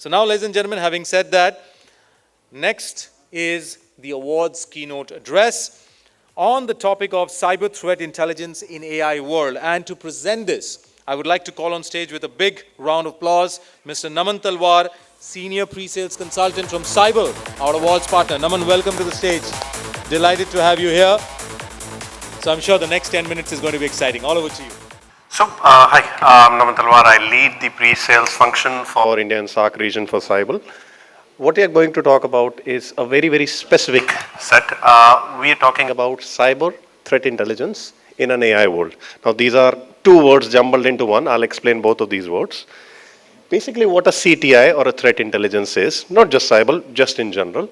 So now, ladies and gentlemen, having said that, next is the awards keynote address on the topic of cyber threat intelligence in AI world. And to present this, I would like to call on stage with a big round of applause, Mr. Naman Talwar, Senior Pre-Sales Consultant from Cyble, our awards partner. Naman, welcome to the stage. Delighted to have you here. So I'm sure the next 10 minutes is going to be exciting. All over to you. So, hi, I'm Naman Talwar. I lead the pre-sales function for India and SAARC region for Cyble. What we are going to talk about is a very, very specific set. We are talking about cyber threat intelligence in an AI world. Now, these are two words jumbled into one. I'll explain both of these words. Basically, what a CTI or a threat intelligence is, not just Cyble, just in general,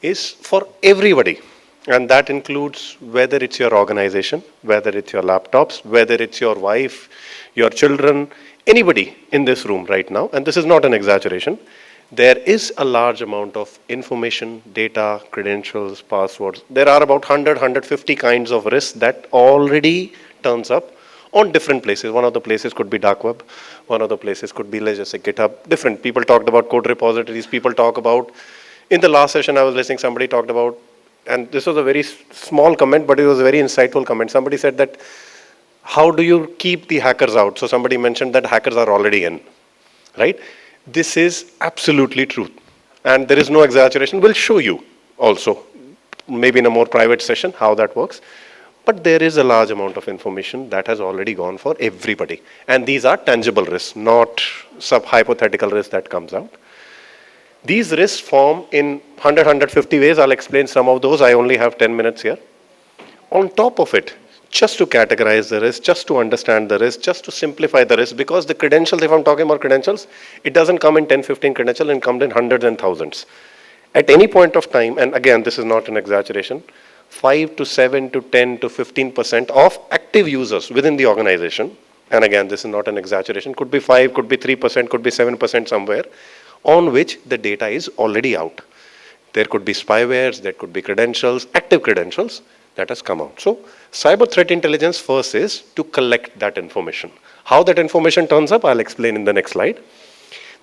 is for everybody. And that includes whether it's your organization, whether it's your laptops, whether it's your wife, your children, anybody in this room right now. And this is not an exaggeration. There is a large amount of information, data, credentials, passwords. There are about 100, 150 kinds of risks that already turns up on different places. One of the places could be dark web. One of the places could be, let's just say, GitHub. Different people talked about code repositories. People talk about, in the last session I was listening, somebody talked about, and this was a very small comment, but it was a very insightful comment. Somebody said that, how do you keep the hackers out? So somebody mentioned that hackers are already in, right? This is absolutely true. And there is no exaggeration. We'll show you also, maybe in a more private session, how that works. But there is a large amount of information that has already gone for everybody. And these are tangible risks, not hypothetical risks that comes out. These risks form in 100, 150 ways. I'll explain some of those. I only have 10 minutes here. On top of it, just to categorize the risk, just to understand the risk, just to simplify the risk, because the credentials, if I'm talking about credentials, it doesn't come in 10, 15 credentials, it comes in hundreds and thousands. At any point of time, and again, this is not an exaggeration, 5 to 7 to 10 to 15% of active users within the organization, and again, this is not an exaggeration, could be 5, could be 3%, could be 7% somewhere, on which the data is already out. There could be spywares, there could be credentials, active credentials that has come out. So, cyber threat intelligence first is to collect that information. How that information turns up, I'll explain in the next slide.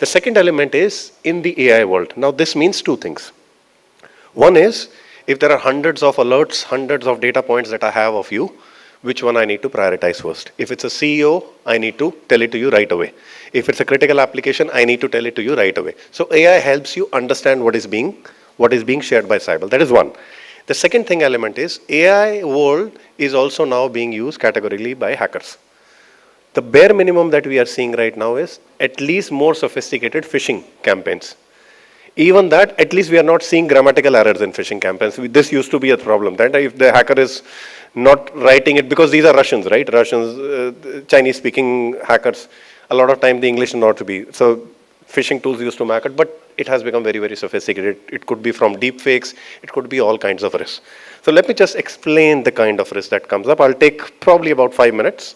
The second element is in the AI world. Now, this means two things. One is, if there are hundreds of alerts, hundreds of data points that I have of you, which one I need to prioritize first? If it's a CEO, I need to tell it to you right away. If it's a critical application, I need to tell it to you right away. So AI helps you understand what is being shared by Cyble. That is one. The second thing element is AI world is also now being used categorically by hackers. The bare minimum that we are seeing right now is at least more sophisticated phishing campaigns. Even that, at least we are not seeing grammatical errors in phishing campaigns. This used to be a problem, that if the hacker is not writing it, because these are Russians, right? Russians, Chinese-speaking hackers, a lot of time the English is not to be. So phishing tools used to make it, but it has become very, very sophisticated. It could be from deep fakes, it could be all kinds of risks. So let me just explain the kind of risk that comes up. I'll take probably about 5 minutes.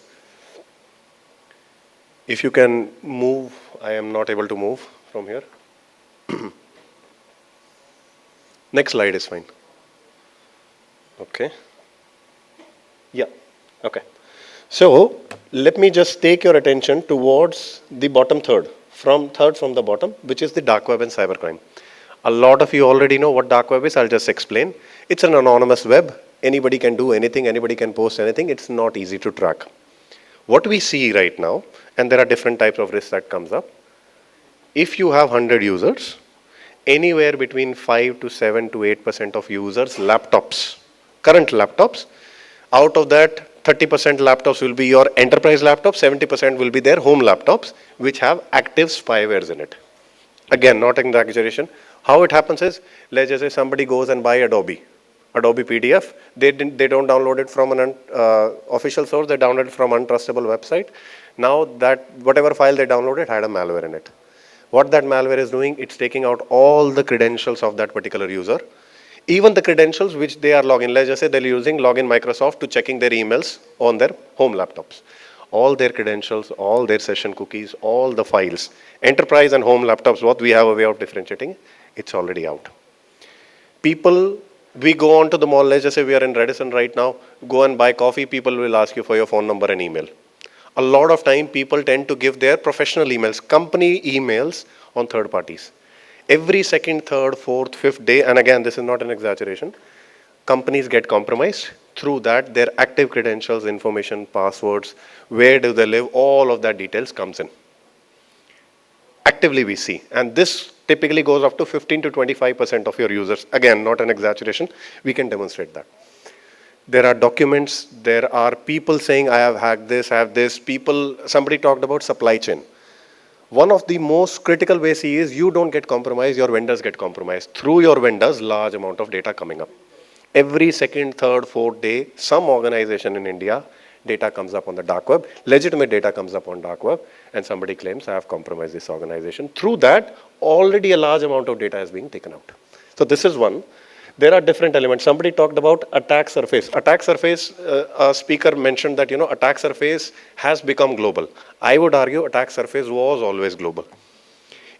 If you can move, I am not able to move from here. Next slide is fine. Okay. Yeah, okay. So let me just take your attention towards the bottom third from the bottom, which is the dark web and cybercrime. A lot of you already know what dark web is. I'll just explain. It's an anonymous web. Anybody can do anything. Anybody can post anything. It's not easy to track. What we see right now, and there are different types of risks that comes up. If you have 100 users, anywhere between 5 to 7 to 8% of users' laptops, current laptops, out of that 30% laptops will be your enterprise laptops, 70% will be their home laptops, which have active spywares in it. Again, not an exaggeration. How it happens is, let's just say somebody goes and buy Adobe PDF. They don't download it from an official source, they download it from untrustable website. Now that whatever file they downloaded had a malware in it. What that malware is doing, it's taking out all the credentials of that particular user. Even the credentials which they are logging, let's just say they're using login Microsoft to checking their emails on their home laptops. All their credentials, all their session cookies, all the files. Enterprise and home laptops, what we have a way of differentiating, it's already out. People, we go on to the mall, let's just say we are in Radisson right now, go and buy coffee, people will ask you for your phone number and email. A lot of time people tend to give their professional emails, company emails on third parties. Every second, third, fourth, fifth day, and again, this is not an exaggeration, companies get compromised. Through that, their active credentials, information, passwords, where do they live, all of that details comes in. Actively we see, and this typically goes up to 15 to 25% of your users. Again, not an exaggeration, we can demonstrate that. There are documents, there are people saying, I have hacked this, I have this. Somebody talked about supply chain. One of the most critical ways is you don't get compromised, your vendors get compromised. Through your vendors, large amount of data coming up. Every second, third, fourth day, some organization in India, data comes up on the dark web, legitimate data comes up on dark web, and somebody claims I have compromised this organization. Through that, already a large amount of data is being taken out. So this is one. There are different elements. Somebody talked about attack surface. Attack surface, a speaker mentioned that, attack surface has become global. I would argue attack surface was always global.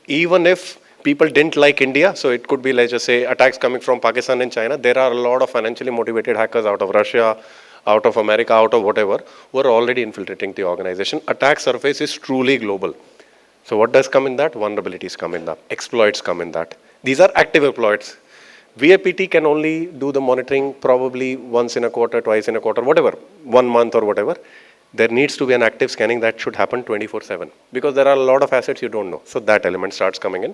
Even if people didn't like India, so it could be, let's just say, attacks coming from Pakistan and China, there are a lot of financially motivated hackers out of Russia, out of America, out of whatever, who are already infiltrating the organization. Attack surface is truly global. So what does come in that? Vulnerabilities come in that. Exploits come in that. These are active exploits. VAPT can only do the monitoring probably once in a quarter, twice in a quarter, whatever, 1 month or whatever. There needs to be an active scanning that should happen 24/7 because there are a lot of assets you don't know. So that element starts coming in.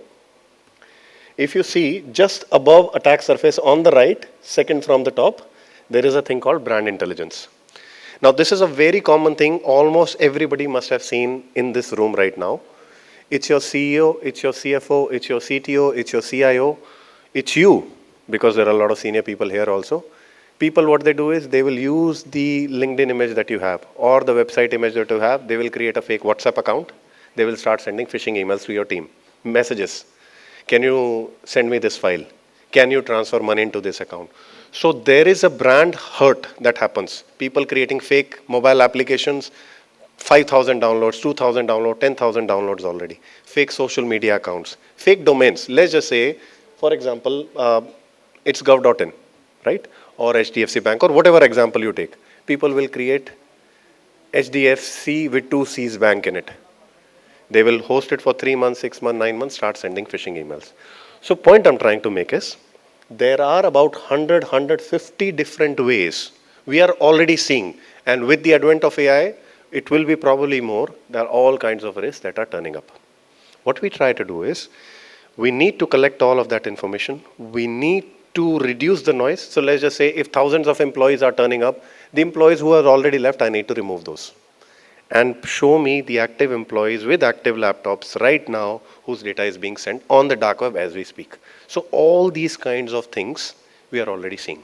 If you see just above attack surface on the right, second from the top, there is a thing called brand intelligence. Now this is a very common thing almost everybody must have seen in this room right now. It's your CEO, it's your CFO, it's your CTO, it's your CIO, it's you. Because there are a lot of senior people here also. People, what they do is they will use the LinkedIn image that you have or the website image that you have. They will create a fake WhatsApp account. They will start sending phishing emails to your team. Messages. Can you send me this file? Can you transfer money into this account? So there is a brand hurt that happens. People creating fake mobile applications, 5,000 downloads, 2,000 downloads, 10,000 downloads already. Fake social media accounts. Fake domains. Let's just say, for example, it's gov.in, right? Or HDFC Bank or whatever example you take. People will create HDFC with 2 C's bank in it. They will host it for 3 months, 6 months, 9 months, start sending phishing emails. So point I'm trying to make is, there are about 100, 150 different ways we are already seeing. And with the advent of AI, it will be probably more. There are all kinds of risks that are turning up. What we try to do is, we need to collect all of that information. We need to reduce the noise. So let's just say if thousands of employees are turning up, the employees who are already left, I need to remove those. And show me the active employees with active laptops right now whose data is being sent on the dark web as we speak. So all these kinds of things we are already seeing.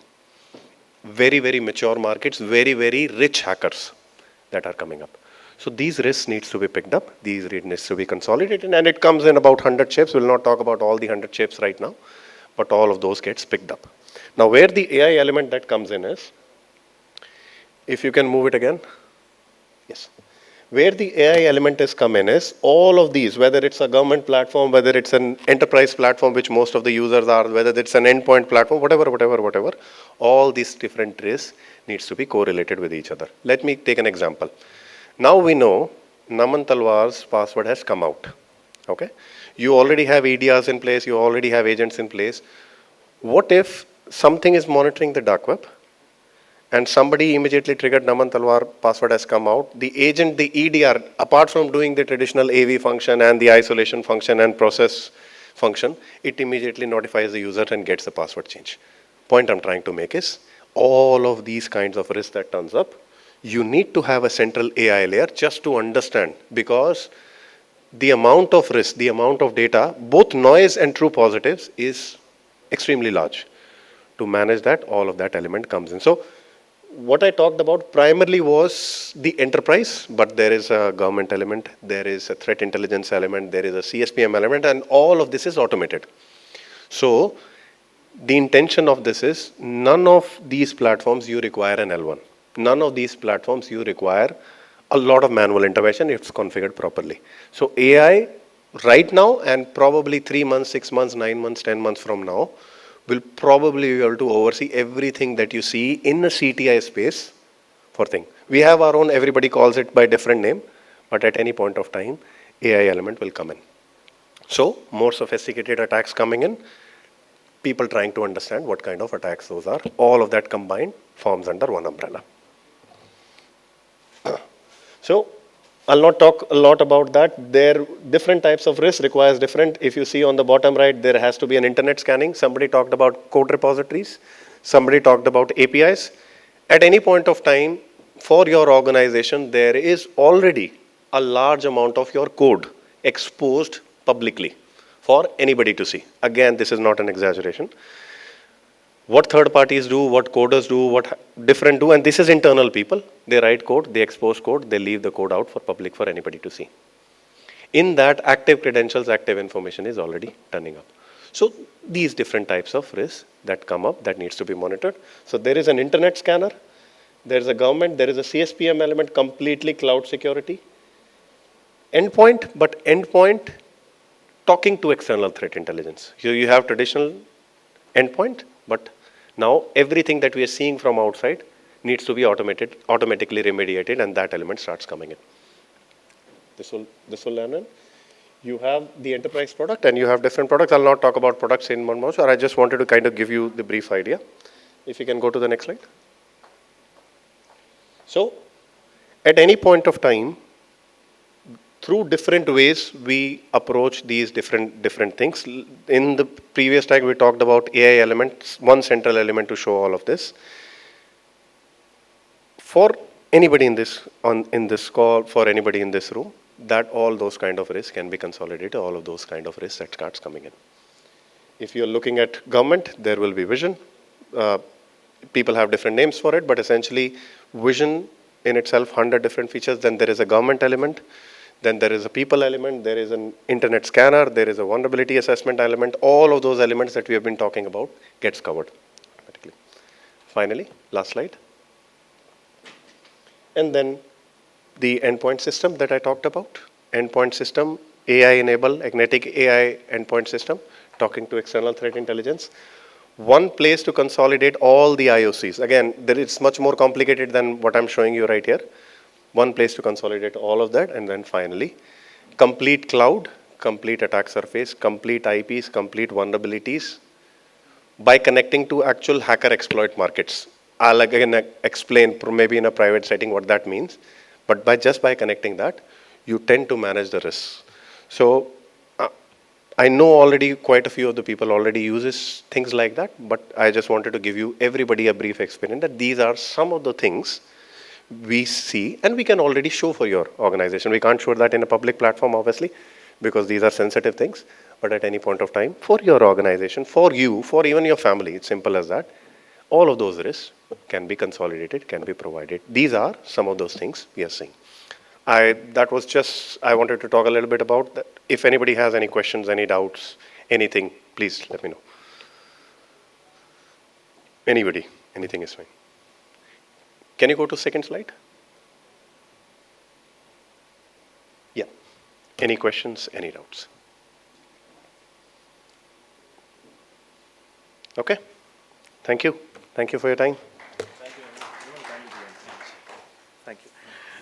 Very, very mature markets, very, very rich hackers that are coming up. So these risks needs to be picked up, these risks needs to be consolidated, and it comes in about 100 chips. We'll not talk about all the 100 chips right now, but all of those gets picked up. Now where the AI element that comes in is, if you can move it again, yes. Where the AI element is come in is, all of these, whether it's a government platform, whether it's an enterprise platform, which most of the users are, whether it's an endpoint platform, whatever, all these different risks needs to be correlated with each other. Let me take an example. Now we know Naman Talwar's password has come out. Okay? You already have EDRs in place, you already have agents in place. What if something is monitoring the dark web and somebody immediately triggered Naman Talwar password has come out? The agent, the EDR, apart from doing the traditional AV function and the isolation function and process function, it immediately notifies the user and gets the password change. Point I'm trying to make is, all of these kinds of risks that turns up, you need to have a central AI layer just to understand, because the amount of risk, the amount of data, both noise and true positives, is extremely large. To manage that, all of that element comes in. So what I talked about primarily was the enterprise, but there is a government element, there is a threat intelligence element, there is a CSPM element, and all of this is automated. So the intention of this is, none of these platforms you require an L1. None of these platforms you require a lot of manual intervention if it's configured properly. So AI right now, and probably 3 months, 6 months, 9 months, 10 months from now, will probably be able to oversee everything that you see in the CTI space for thing. We have our own, everybody calls it by different name, but at any point of time, AI element will come in. So more sophisticated attacks coming in, people trying to understand what kind of attacks those are. All of that combined forms under one umbrella. So I'll not talk a lot about that. There different types of risk requires different. If you see on the bottom right, there has to be an internet scanning. Somebody talked about code repositories. Somebody talked about APIs. At any point of time, for your organization, there is already a large amount of your code exposed publicly for anybody to see. Again, this is not an exaggeration. What third parties do, what coders do, what different do, and this is internal people. They write code, they expose code, they leave the code out for public for anybody to see. In that, active credentials, active information is already turning up. So these different types of risks that come up that needs to be monitored. So there is an internet scanner, there is a government, there is a CSPM element, completely cloud security. Endpoint, but endpoint talking to external threat intelligence. You have traditional endpoint, but now everything that we are seeing from outside needs to be automatically remediated, and that element starts coming in. This will learn in. You have the enterprise product and you have different products. I'll not talk about products in one more, I just wanted to kind of give you the brief idea. If you can go to the next slide. So at any point of time, through different ways, we approach these different things. In the previous talk, we talked about AI elements, one central element to show all of this. For anybody in this call, for anybody in this room, that all those kind of risks can be consolidated, all of those kind of risks that starts coming in. If you're looking at government, there will be vision. People have different names for it, but essentially vision in itself, 100 different features. Then there is a government element. Then there is a people element, there is an internet scanner, there is a vulnerability assessment element. All of those elements that we have been talking about gets covered automatically. Finally, last slide. And then the endpoint system that I talked about. Endpoint system, AI-enabled, agnostic AI endpoint system, talking to external threat intelligence. One place to consolidate all the IOCs. Again, it's much more complicated than what I'm showing you right here. One place to consolidate all of that, and then finally, complete cloud, complete attack surface, complete IPs, complete vulnerabilities by connecting to actual hacker exploit markets. I'll again explain maybe in a private setting what that means, but just by connecting that, you tend to manage the risks. So I know already quite a few of the people already uses things like that, but I just wanted to give you everybody a brief experience that these are some of the things we see and we can already show for your organization. We can't show that in a public platform, obviously, because these are sensitive things, but at any point of time, for your organization, for you, for even your family, it's simple as that. All of those risks can be consolidated, can be provided. These are some of those things we are seeing. I wanted to talk a little bit about that. If anybody has any questions, any doubts, anything, please let me know. Anybody, anything is fine. Can you go to second slide? Yeah. Any questions, any doubts? Okay. Thank you. Thank you for your time. Thank you.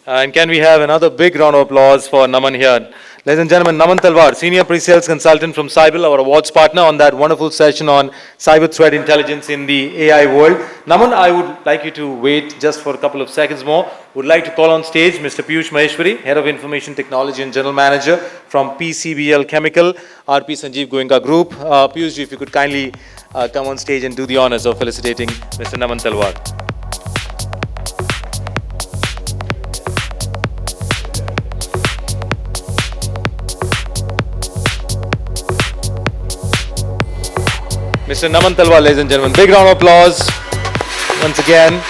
And can we have another big round of applause for Naman here? Ladies and gentlemen, Naman Talwar, Senior Presales Consultant from Cyble, our awards partner on that wonderful session on cyber threat intelligence in the AI world. Naman, I would like you to wait just for a couple of seconds more. Would like to call on stage Mr. 𝐃𝐸𝐻, Head of Information Technology and General Manager from PCBL Chemical, RP Sanjeev Goenka Group. Piyush, if you could kindly come on stage and do the honors of felicitating Mr. Naman Talwar. Mr. Naman Talwar, ladies and gentlemen. Big round of applause once again.